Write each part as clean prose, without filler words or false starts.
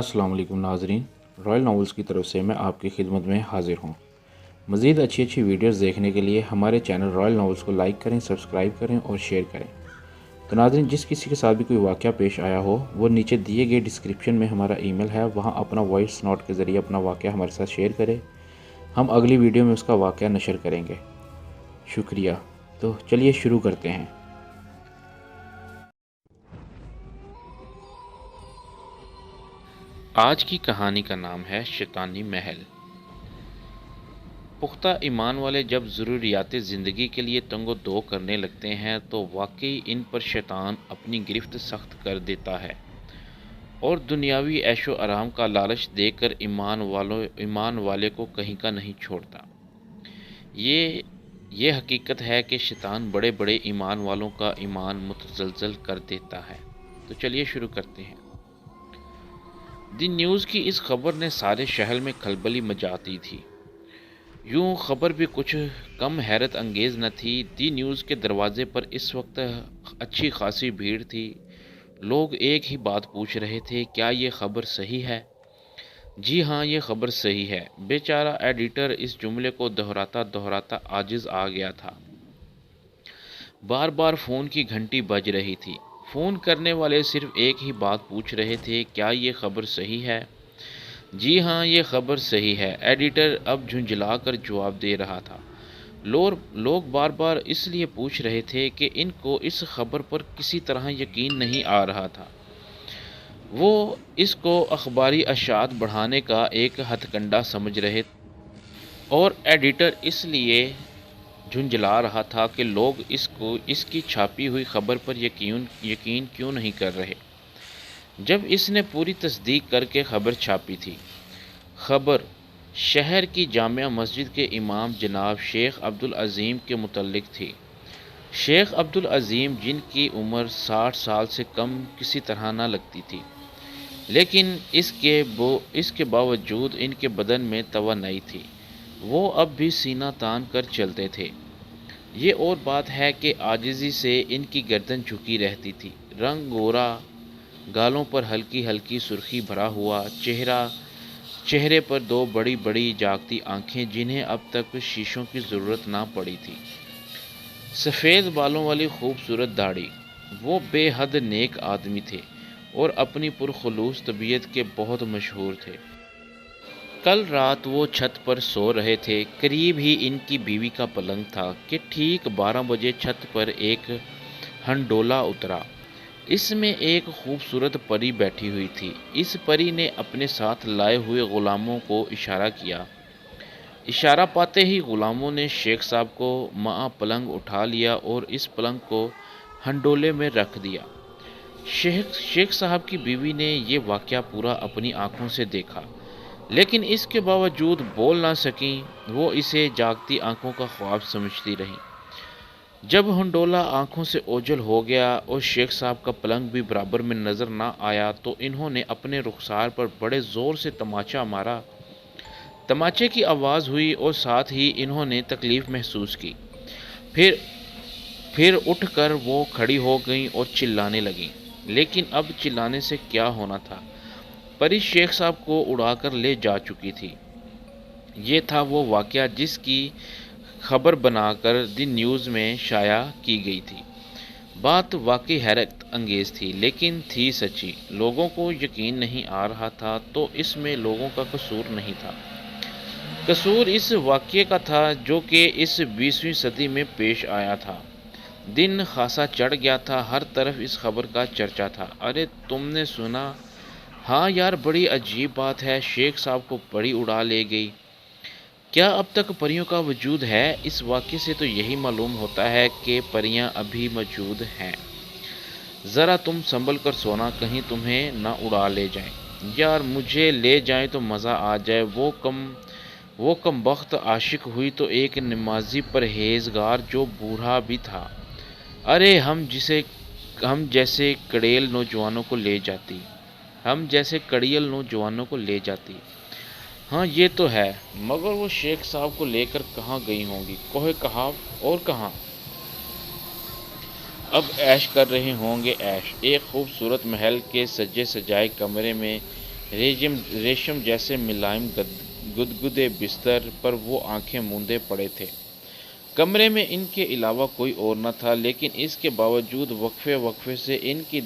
السلام علیکم ناظرین، رائل ناولز کی طرف سے میں آپ کی خدمت میں حاضر ہوں۔ مزید اچھی ویڈیوز دیکھنے کے لیے ہمارے چینل رائل ناولز کو لائک کریں، سبسکرائب کریں اور شیئر کریں۔ تو ناظرین، جس کسی کے ساتھ بھی کوئی واقعہ پیش آیا ہو، وہ نیچے دیے گئے ڈسکرپشن میں ہمارا ای میل ہے، وہاں اپنا وائس نوٹ کے ذریعے اپنا واقعہ ہمارے ساتھ شیئر کرے۔ ہم اگلی ویڈیو میں اس کا واقعہ نشر کریں گے۔ شکریہ۔ تو چلیے شروع کرتے ہیں۔ آج کی کہانی کا نام ہے شیطانی محل۔ پختہ ایمان والے جب ضروریات زندگی کے لیے تنگ و دو کرنے لگتے ہیں تو واقعی ان پر شیطان اپنی گرفت سخت کر دیتا ہے اور دنیاوی عیش و آرام کا لالچ دے کر ایمان والے کو کہیں کا نہیں چھوڑتا۔ یہ حقیقت ہے کہ شیطان بڑے بڑے ایمان والوں کا ایمان متزلزل کر دیتا ہے۔ تو چلیے شروع کرتے ہیں۔ دی نیوز کی اس خبر نے سارے شہر میں کھلبلی مچا دی تھی۔ یوں خبر بھی کچھ کم حیرت انگیز نہ تھی۔ دی نیوز کے دروازے پر اس وقت اچھی خاصی بھیڑ تھی۔ لوگ ایک ہی بات پوچھ رہے تھے، کیا یہ خبر صحیح ہے؟ جی ہاں، یہ خبر صحیح ہے۔ بیچارہ ایڈیٹر اس جملے کو دہراتا عاجز آ گیا تھا۔ بار بار فون کی گھنٹی بج رہی تھی۔ فون کرنے والے صرف ایک ہی بات پوچھ رہے تھے، کیا یہ خبر صحیح ہے؟ جی ہاں، یہ خبر صحیح ہے، ایڈیٹر اب جھنجھلا کر جواب دے رہا تھا۔ لوگ بار بار اس لیے پوچھ رہے تھے کہ ان کو اس خبر پر کسی طرح یقین نہیں آ رہا تھا۔ وہ اس کو اخباری اشاعت بڑھانے کا ایک ہتھ کنڈا سمجھ رہے تھے اور ایڈیٹر اس لیے جھنجھلا رہا تھا کہ لوگ اس کی چھاپی ہوئی خبر پر یقین کیوں نہیں کر رہے، جب اس نے پوری تصدیق کر کے خبر چھاپی تھی۔ خبر شہر کی جامع مسجد کے امام جناب شیخ عبدالعظیم کے متعلق تھی۔ شیخ عبدالعظیم، جن کی عمر 60 سال سے کم کسی طرح نہ لگتی تھی، لیکن اس کے باوجود ان کے بدن میں توانائی تھی۔ وہ اب بھی سینہ تان کر چلتے تھے۔ یہ اور بات ہے کہ عاجزی سے ان کی گردن جھکی رہتی تھی۔ رنگ گورا، گالوں پر ہلکی ہلکی سرخی بھرا ہوا چہرے پر دو بڑی بڑی جاگتی آنکھیں جنہیں اب تک شیشوں کی ضرورت نہ پڑی تھی، سفید بالوں والی خوبصورت داڑھی۔ وہ بے حد نیک آدمی تھے اور اپنی پرخلوص طبیعت کے بہت مشہور تھے۔ کل رات وہ چھت پر سو رہے تھے۔ قریب ہی ان کی بیوی کا پلنگ تھا کہ ٹھیک 12 بجے چھت پر ایک ہنڈولا اترا۔ اس میں ایک خوبصورت پری بیٹھی ہوئی تھی۔ اس پری نے اپنے ساتھ لائے ہوئے غلاموں کو اشارہ کیا۔ اشارہ پاتے ہی غلاموں نے شیخ صاحب کو معا پلنگ اٹھا لیا اور اس پلنگ کو ہنڈولے میں رکھ دیا۔ شیخ صاحب کی بیوی نے یہ واقعہ پورا اپنی آنکھوں سے دیکھا، لیکن اس کے باوجود بول نہ سکیں۔ وہ اسے جاگتی آنکھوں کا خواب سمجھتی رہیں۔ جب ہنڈولا آنکھوں سے اوجھل ہو گیا اور شیخ صاحب کا پلنگ بھی برابر میں نظر نہ آیا تو انہوں نے اپنے رخسار پر بڑے زور سے تماچا مارا۔ تماچے کی آواز ہوئی اور ساتھ ہی انہوں نے تکلیف محسوس کی۔ پھر اٹھ کر وہ کھڑی ہو گئیں اور چلانے لگیں، لیکن اب چلانے سے کیا ہونا تھا؟ پری شیخ صاحب کو اڑا کر لے جا چکی تھی۔ یہ تھا وہ واقعہ جس کی خبر بنا کر دی نیوز میں شائع کی گئی تھی۔ بات واقعی حیرت انگیز تھی، لیکن تھی سچی۔ لوگوں کو یقین نہیں آ رہا تھا تو اس میں لوگوں کا قصور نہیں تھا۔ قصور اس واقعے کا تھا جو کہ اس 20ویں صدی میں پیش آیا تھا۔ دن خاصا چڑھ گیا تھا، ہر طرف اس خبر کا چرچا تھا۔ ارے تم نے سنا؟ ہاں یار، بڑی عجیب بات ہے، شیخ صاحب کو پری اڑا لے گئی۔ کیا اب تک پریوں کا وجود ہے؟ اس واقعے سے تو یہی معلوم ہوتا ہے کہ پریاں ابھی موجود ہیں۔ ذرا تم سنبھل کر سونا، کہیں تمہیں نہ اڑا لے جائیں۔ یار مجھے لے جائیں تو مزہ آ جائے۔ وہ کم بخت عاشق ہوئی تو ایک نمازی پرہیزگار جو بوڑھا بھی تھا۔ ارے ہم جیسے کڑیل نوجوانوں کو لے جاتی۔ ہاں یہ تو ہے، مگر وہ شیخ صاحب کو لے کر کہاں گئی ہوں گی؟ کوہ کہاف اور کہاں؟ اب عیش کر رہے ہوں گے۔ عیش ایک خوبصورت محل کے سجے سجائے کمرے میں ریشم جیسے ملائم گدگدے بستر پر وہ آنکھیں موندے پڑے تھے۔ کمرے میں ان کے علاوہ کوئی اور نہ تھا، لیکن اس کے باوجود وقفے وقفے سے ان کی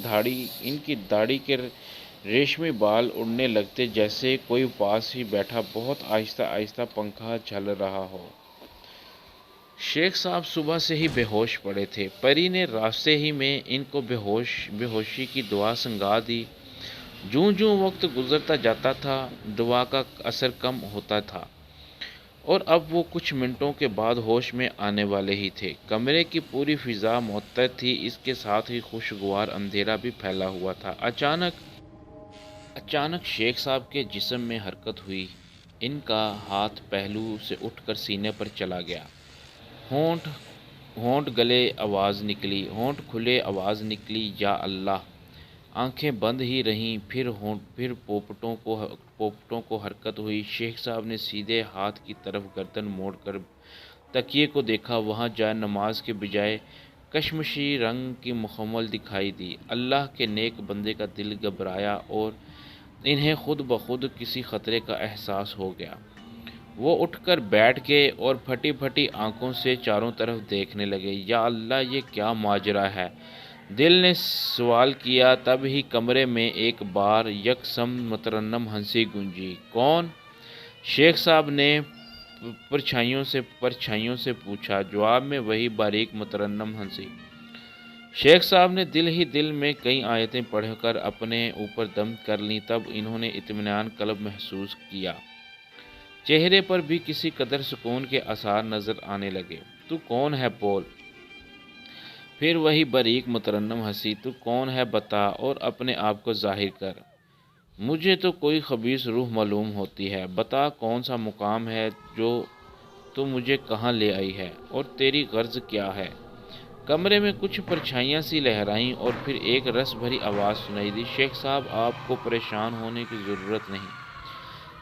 داڑھی کے ریشمی بال اڑنے لگتے، جیسے کوئی پاس ہی بیٹھا بہت آہستہ آہستہ پنکھا چل رہا ہو۔ شیخ صاحب صبح سے ہی بے ہوش پڑے تھے۔ پری نے راستے ہی میں ان کو بے ہوشی کی دوا سنگھا دی۔ جوں جوں وقت گزرتا جاتا تھا، دوا کا اثر کم ہوتا تھا، اور اب وہ کچھ منٹوں کے بعد ہوش میں آنے والے ہی تھے۔ کمرے کی پوری فضا معطر تھی، اس کے ساتھ ہی خوشگوار اندھیرا بھی پھیلا ہوا تھا۔ اچانک شیخ صاحب کے جسم میں حرکت ہوئی۔ ان کا ہاتھ پہلو سے اٹھ کر سینے پر چلا گیا۔ ہونٹ ہونٹ کھلے آواز نکلی، یا اللہ! آنکھیں بند ہی رہیں، پھر پوپٹوں کو حرکت ہوئی۔ شیخ صاحب نے سیدھے ہاتھ کی طرف گردن موڑ کر تکیے کو دیکھا، وہاں جائے نماز کے بجائے کشمشی رنگ کی مخمل دکھائی دی۔ اللہ کے نیک بندے کا دل گھبرایا اور انہیں خود بخود کسی خطرے کا احساس ہو گیا۔ وہ اٹھ کر بیٹھ گئے اور پھٹی پھٹی آنکھوں سے چاروں طرف دیکھنے لگے۔ یا اللہ! یہ کیا ماجرا ہے؟ دل نے سوال کیا۔ تب ہی کمرے میں ایک بار یکسم مترنم ہنسی گونجی۔ کون؟ شیخ صاحب نے پرچھائیوں سے پوچھا۔ جواب میں وہی باریک مترنم ہنسی۔ شیخ صاحب نے دل ہی دل میں کئی آیتیں پڑھ کر اپنے اوپر دم کر لیں۔ تب انہوں نے اطمینان قلب محسوس کیا۔ چہرے پر بھی کسی قدر سکون کے آثار نظر آنے لگے۔ تو کون ہے بول؟ پھر وہی باریک مترنم ہنسی۔ تو کون ہے بتا، اور اپنے آپ کو ظاہر کر۔ مجھے تو کوئی خبیث روح معلوم ہوتی ہے۔ بتا کون سا مقام ہے جو تو مجھے کہاں لے آئی ہے، اور تیری غرض کیا ہے؟ کمرے میں کچھ پرچھائیاں سی لہرائیں اور پھر ایک رس بھری آواز سنائی دی۔ شیخ صاحب! آپ کو پریشان ہونے کی ضرورت نہیں۔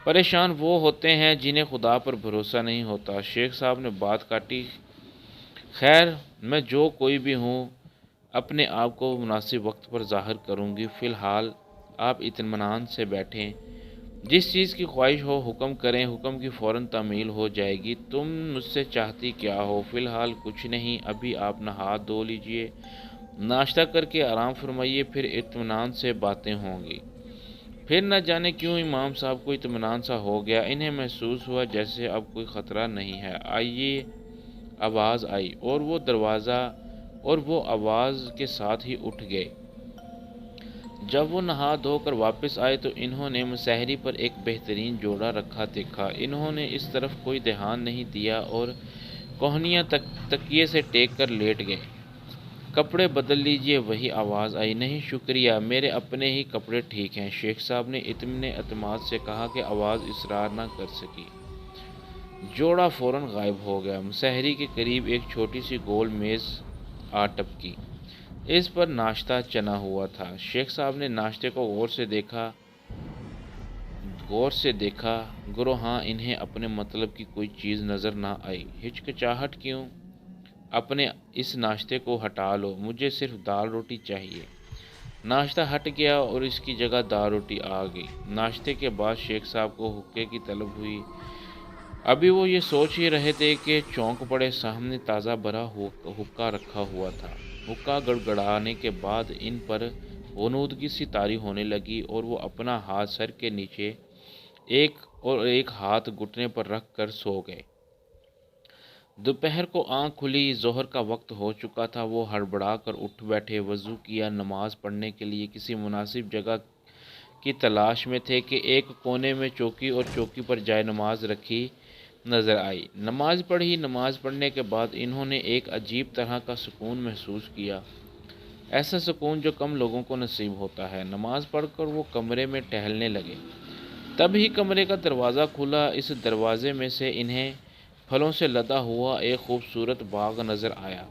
پریشان وہ ہوتے ہیں جنہیں خدا پر بھروسہ نہیں ہوتا۔ شیخ صاحب نے بات کاٹی۔ خیر، میں جو کوئی بھی ہوں، اپنے آپ کو مناسب وقت پر ظاہر کروں گی۔ فی الحال آپ اطمینان سے بیٹھیں، جس چیز کی خواہش ہو حکم کریں، حکم کی فوراً تعمیل ہو جائے گی۔ تم مجھ سے چاہتی کیا ہو؟ فی الحال کچھ نہیں، ابھی آپ ہاتھ دھو لیجئے، ناشتہ کر کے آرام فرمائیے، پھر اطمینان سے باتیں ہوں گی۔ پھر نہ جانے کیوں امام صاحب کو اطمینان سا ہو گیا۔ انہیں محسوس ہوا جیسے اب کوئی خطرہ نہیں ہے۔ آئیے! آواز آئی، اور وہ آواز کے ساتھ ہی اٹھ گئے۔ جب وہ نہا دھو کر واپس آئے تو انہوں نے مسہری پر ایک بہترین جوڑا رکھا دیکھا۔ انہوں نے اس طرف کوئی دھیان نہیں دیا اور کوہنیاں تکیے سے ٹیک کر لیٹ گئے۔ کپڑے بدل لیجئے، وہی آواز آئی۔ نہیں شکریہ، میرے اپنے ہی کپڑے ٹھیک ہیں، شیخ صاحب نے اتنے اعتماد سے کہا کہ آواز اصرار نہ کر سکی۔ جوڑا فوراً غائب ہو گیا۔ مسہری کے قریب ایک چھوٹی سی گول میز آ ٹپکی۔ اس پر ناشتہ چنا ہوا تھا۔ شیخ صاحب نے ناشتے کو غور سے دیکھا، گرو ہاں انہیں اپنے مطلب کی کوئی چیز نظر نہ آئی۔ ہچکچاہٹ کیوں؟ اپنے اس ناشتے کو ہٹا لو، مجھے صرف دال روٹی چاہیے۔ ناشتہ ہٹ گیا اور اس کی جگہ دال روٹی آ گئی۔ ناشتے کے بعد شیخ صاحب کو حقے کی طلب ہوئی۔ ابھی وہ یہ سوچ ہی رہے تھے کہ چونک پڑے، سامنے تازہ بھرا حقہ رکھا ہوا تھا۔ حقہ گڑگڑانے کے بعد ان پر غنودگی سی طاری ہونے لگی اور وہ اپنا ہاتھ سر کے نیچے ایک ہاتھ گھٹنے پر رکھ کر سو گئے۔ دوپہر کو آنکھ کھلی، ظہر کا وقت ہو چکا تھا۔ وہ ہڑبڑا کر اٹھ بیٹھے، وضو کیا، نماز پڑھنے کے لیے کسی مناسب جگہ کی تلاش میں تھے کہ ایک کونے میں چوکی اور چوکی پر جائے نماز رکھی نظر آئی۔ نماز پڑھی۔ نماز پڑھنے کے بعد انہوں نے ایک عجیب طرح کا سکون محسوس کیا، ایسا سکون جو کم لوگوں کو نصیب ہوتا ہے۔ نماز پڑھ کر وہ کمرے میں ٹہلنے لگے۔ تب ہی کمرے کا دروازہ کھلا۔ اس دروازے میں سے انہیں پھلوں سے لدا ہوا ایک خوبصورت باغ نظر آیا۔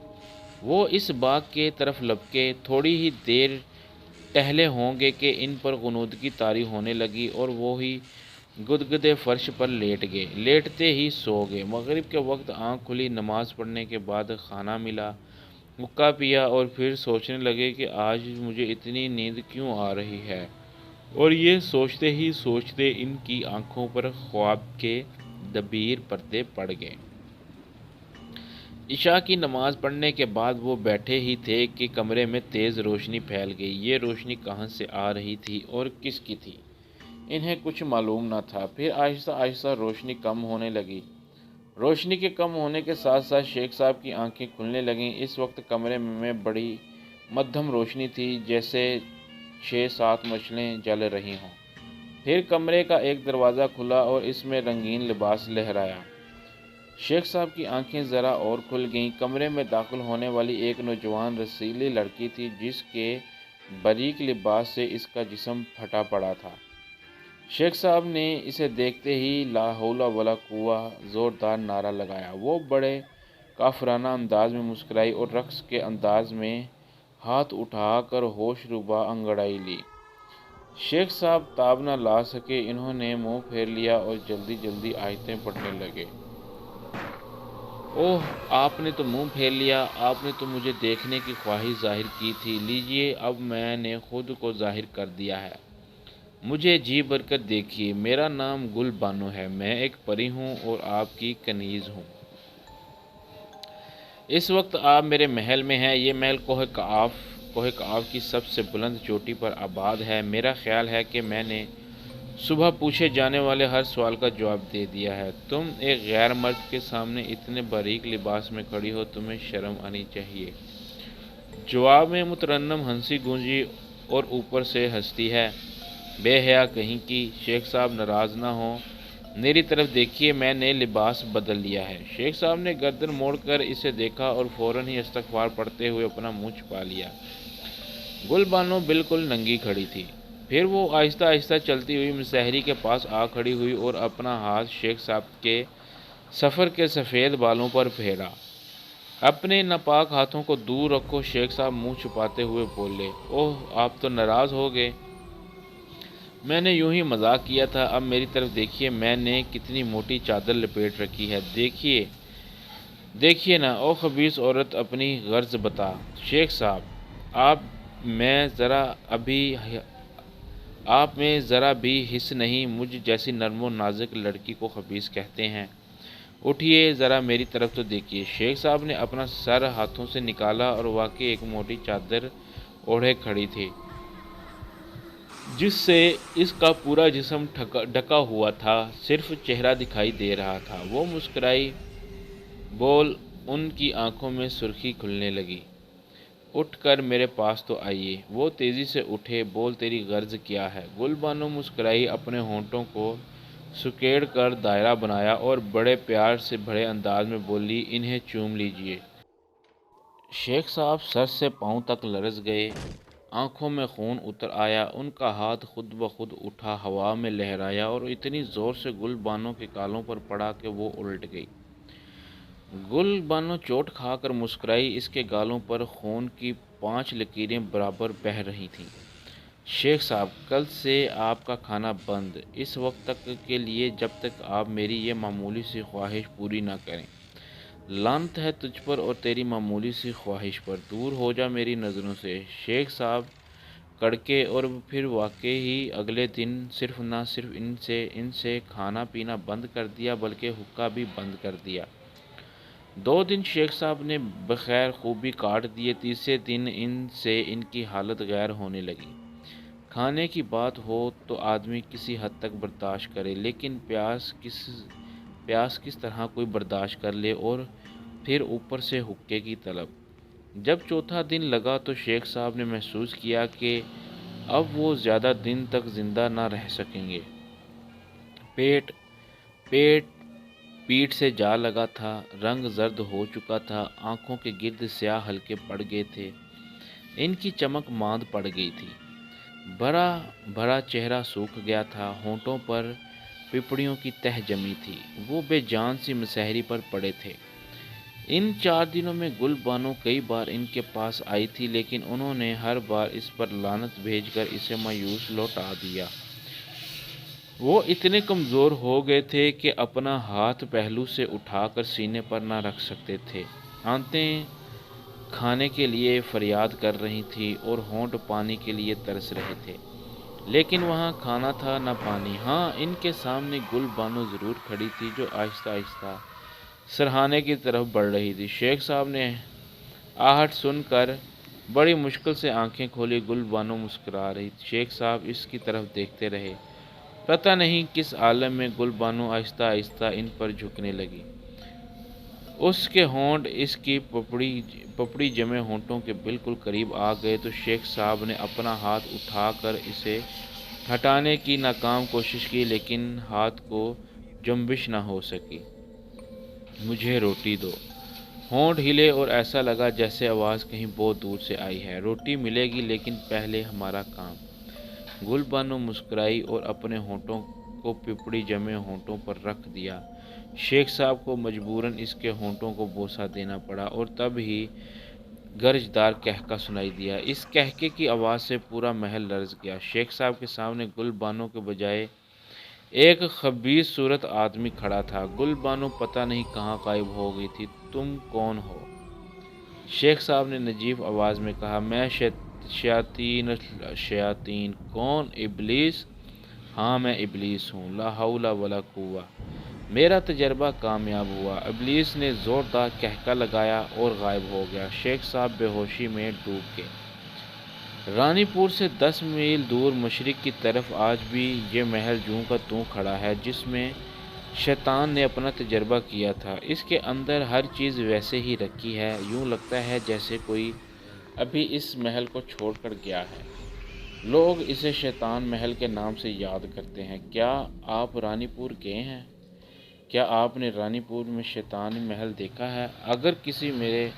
وہ اس باغ کے طرف لپکے۔ تھوڑی ہی دیر ٹہلے ہوں گے کہ ان پر غنودگی طاری ہونے لگی اور وہی گدگدے فرش پر لیٹ گئے۔ لیٹتے ہی سو گئے۔ مغرب کے وقت آنکھ کھلی، نماز پڑھنے کے بعد کھانا ملا، حقہ پیا اور پھر سوچنے لگے کہ آج مجھے اتنی نیند کیوں آ رہی ہے۔ اور یہ سوچتے ہی سوچتے ان کی آنکھوں پر خواب کے دبیر پردے پڑ گئے۔ عشاء کی نماز پڑھنے کے بعد وہ بیٹھے ہی تھے کہ کمرے میں تیز روشنی پھیل گئی۔ یہ روشنی کہاں سے آ رہی تھی اور کس کی تھی، انہیں کچھ معلوم نہ تھا۔ پھر آہستہ آہستہ روشنی کم ہونے لگی۔ روشنی کے کم ہونے کے ساتھ ساتھ شیخ صاحب کی آنکھیں کھلنے لگیں۔ اس وقت کمرے میں بڑی مدھم روشنی تھی، جیسے 6-7 مشعلیں جل رہی ہوں۔ پھر کمرے کا ایک دروازہ کھلا اور اس میں رنگین لباس لہرایا۔ شیخ صاحب کی آنکھیں ذرا اور کھل گئیں۔ کمرے میں داخل ہونے والی ایک نوجوان رسیلی لڑکی تھی، جس کے باریک لباس سے اس کا جسم پھٹا پڑا تھا۔ شیخ صاحب نے اسے دیکھتے ہی لا حول ولا قوہ زوردار نعرہ لگایا۔ وہ بڑے کافرانہ انداز میں مسکرائی اور رقص کے انداز میں ہاتھ اٹھا کر ہوش ربا انگڑائی لی۔ شیخ صاحب تاب نہ لا سکے، انہوں نے منہ پھیر لیا اور جلدی جلدی آیتیں پڑھنے لگے۔ اوہ، آپ نے تو منہ پھیر لیا، آپ نے تو مجھے دیکھنے کی خواہش ظاہر کی تھی، لیجئے اب میں نے خود کو ظاہر کر دیا ہے، مجھے جی بھر کر دیکھیے۔ میرا نام گل بانو ہے، میں ایک پری ہوں اور آپ کی کنیز ہوں۔ اس وقت آپ میرے محل میں ہیں۔ یہ محل کوہ کعاف کی سب سے بلند چوٹی پر آباد ہے۔ میرا خیال ہے کہ میں نے صبح پوچھے جانے والے ہر سوال کا جواب دے دیا ہے۔ تم ایک غیر مرد کے سامنے اتنے باریک لباس میں کھڑی ہو، تمہیں شرم آنی چاہیے۔ جواب میں مترنم ہنسی گونجی اور اوپر سے ہنستی ہے، بے حیا کہیں کی۔ شیخ صاحب ناراض نہ ہوں، میری طرف دیکھیے، میں نے لباس بدل لیا ہے۔ شیخ صاحب نے گردن موڑ کر اسے دیکھا اور فوراً ہی استغفار پڑھتے ہوئے اپنا منہ چھپا لیا۔ گل بانو بالکل ننگی کھڑی تھی۔ پھر وہ آہستہ آہستہ چلتی ہوئی مسحری کے پاس آ کھڑی ہوئی اور اپنا ہاتھ شیخ صاحب کے سفر کے سفید بالوں پر پھیرا۔ اپنے ناپاک ہاتھوں کو دور رکھو، شیخ صاحب منہ چھپاتے ہوئے بولے۔ اوہ، آپ تو ناراض ہو گئے، میں نے یوں ہی مذاق کیا تھا۔ اب میری طرف دیکھیے، میں نے کتنی موٹی چادر لپیٹ رکھی ہے، دیکھیے نا۔ او خبیث عورت، اپنی غرض بتا۔ شیخ صاحب، آپ میں ذرا بھی حس نہیں، مجھ جیسی نرم و نازک لڑکی کو خبیث کہتے ہیں؟ اٹھیے، ذرا میری طرف تو دیکھیے۔ شیخ صاحب نے اپنا سر ہاتھوں سے نکالا اور واقعی ایک موٹی چادر اوڑھے کھڑی تھی، جس سے اس کا پورا جسم ڈھکا ہوا تھا، صرف چہرہ دکھائی دے رہا تھا۔ وہ مسکرائی، بول، ان کی آنکھوں میں سرخی کھلنے لگی۔ اٹھ کر میرے پاس تو آئیے۔ وہ تیزی سے اٹھے، بول، تیری غرض کیا ہے؟ گل بانو مسکرائی، اپنے ہونٹوں کو سکیڑ کر دائرہ بنایا اور بڑے پیار سے بھرے انداز میں بولی، انہیں چوم لیجئے۔ شیخ صاحب سر سے پاؤں تک لرز گئے، آنکھوں میں خون اتر آیا۔ ان کا ہاتھ خود بخود اٹھا، ہوا میں لہرایا اور اتنی زور سے گل بانو کے گالوں پر پڑا کہ وہ الٹ گئی۔ گل بانو چوٹ کھا کر مسکرائی، اس کے گالوں پر خون کی 5 لکیریں برابر بہہ رہی تھیں۔ شیخ صاحب، کل سے آپ کا کھانا بند، اس وقت تک کے لیے جب تک آپ میری یہ معمولی سی خواہش پوری نہ کریں۔ لعنت ہے تجھ پر اور تیری معمولی سی خواہش پر، دور ہو جا میری نظروں سے۔ شیخ صاحب کڑکے اور پھر واقعی ہی اگلے دن نہ صرف ان سے کھانا پینا بند کر دیا بلکہ حقہ بھی بند کر دیا۔ 2 دن شیخ صاحب نے بخیر خوبی کاٹ دیے۔ تیسرے دن ان کی حالت غیر ہونے لگی۔ کھانے کی بات ہو تو آدمی کسی حد تک برداشت کرے، لیکن پیاس کس طرح کوئی برداشت کر لے، اور پھر اوپر سے حقے کی طلب۔ جب چوتھا دن لگا تو شیخ صاحب نے محسوس کیا کہ اب وہ زیادہ دن تک زندہ نہ رہ سکیں گے۔ پیٹ سے جا لگا تھا، رنگ زرد ہو چکا تھا، آنکھوں کے گرد سیاہ حلقے پڑ گئے تھے، ان کی چمک ماند پڑ گئی تھی، بھرا چہرہ سوکھ گیا تھا، ہونٹوں پر پپڑیوں کی تہ جمی تھی، وہ بے جان سی مسحری پر پڑے تھے۔ ان 4 دنوں میں گل بانو کئی بار ان کے پاس آئی تھی، لیکن انہوں نے ہر بار اس پر لعنت بھیج کر اسے مایوس لوٹا دیا۔ وہ اتنے کمزور ہو گئے تھے کہ اپنا ہاتھ پہلو سے اٹھا کر سینے پر نہ رکھ سکتے تھے، آنتیں کھانے کے لیے فریاد کر رہی تھیں اور ہونٹ پانی کے لیے ترس رہے تھے۔ لیکن وہاں کھانا تھا نہ پانی۔ ہاں، ان کے سامنے گل بانو ضرور کھڑی تھی جو آہستہ آہستہ سرہانے کی طرف بڑھ رہی تھی۔ شیخ صاحب نے آہٹ سن کر بڑی مشکل سے آنکھیں کھولی۔ گل بانو مسکرا رہی تھی۔ شیخ صاحب اس کی طرف دیکھتے رہے۔ پتہ نہیں کس عالم میں گل بانو آہستہ آہستہ ان پر جھکنے لگی۔ اس کے ہونٹ اس کی پپڑی جمے ہونٹوں کے بالکل قریب آ گئے تو شیخ صاحب نے اپنا ہاتھ اٹھا کر اسے ہٹانے کی ناکام کوشش کی، لیکن ہاتھ کو جنبش نہ ہو سکی۔ مجھے روٹی دو۔ ہونٹ ہلے اور ایسا لگا جیسے آواز کہیں بہت دور سے آئی ہے۔ روٹی ملے گی لیکن پہلے ہمارا کام۔ گل بانو مسکرائی اور اپنے ہونٹوں کو پپڑی جمے ہونٹوں پر رکھ دیا۔ شیخ صاحب کو مجبوراً اس کے ہونٹوں کو بوسہ دینا پڑا اور تب ہی گرجدار قہقہ سنائی دیا۔ اس قہقے کی آواز سے پورا محل لرز گیا۔ شیخ صاحب کے سامنے گل بانو کے بجائے ایک خبیث صورت آدمی کھڑا تھا۔ گل بانو پتہ نہیں کہاں غائب ہو گئی تھی۔ تم کون ہو؟ شیخ صاحب نے نجیب آواز میں کہا۔ میں شیاطین۔ کون؟ ابلیس؟ ہاں میں ابلیس ہوں۔ لا حول ولا قوہ۔ میرا تجربہ کامیاب ہوا۔ ابلیس نے زوردار قہقہ لگایا اور غائب ہو گیا۔ شیخ صاحب بے ہوشی میں ڈوب گئے۔ رانی پور سے 10 میل دور مشرق کی طرف آج بھی یہ محل جوں کا توں کھڑا ہے جس میں شیطان نے اپنا تجربہ کیا تھا۔ اس کے اندر ہر چیز ویسے ہی رکھی ہے۔ یوں لگتا ہے جیسے کوئی ابھی اس محل کو چھوڑ کر گیا ہے۔ لوگ اسے شیطان محل کے نام سے یاد کرتے ہیں۔ کیا آپ رانی پور گئے ہیں؟ کیا آپ نے رانی پور میں شیطانی محل دیکھا ہے؟ اگر کسی میرے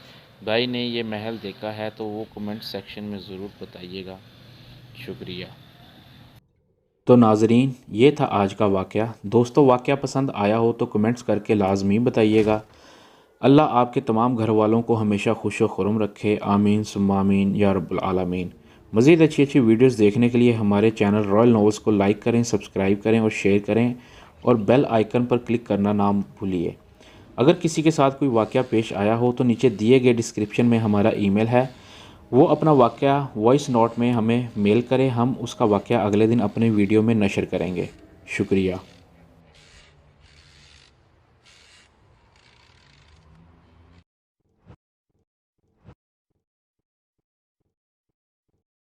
بھائی نے یہ محل دیکھا ہے تو وہ کمنٹ سیکشن میں ضرور بتائیے گا۔ شکریہ۔ تو ناظرین، یہ تھا آج کا واقعہ۔ دوستو، واقعہ پسند آیا ہو تو کمنٹس کر کے لازمی بتائیے گا۔ اللہ آپ کے تمام گھر والوں کو ہمیشہ خوش و خرم رکھے۔ آمین ثم آمین یا رب العالمین۔ مزید اچھی ویڈیوز دیکھنے کے لیے ہمارے چینل رائل ناولز کو لائک کریں، سبسکرائب کریں اور شیئر کریں اور بیل آئیکن پر کلک کرنا نہ بھولیے۔ اگر کسی کے ساتھ کوئی واقعہ پیش آیا ہو تو نیچے دیے گئے ڈسکرپشن میں ہمارا ای میل ہے، وہ اپنا واقعہ وائس نوٹ میں ہمیں میل کرے۔ ہم اس کا واقعہ اگلے دن اپنے ویڈیو میں نشر کریں گے۔ شکریہ۔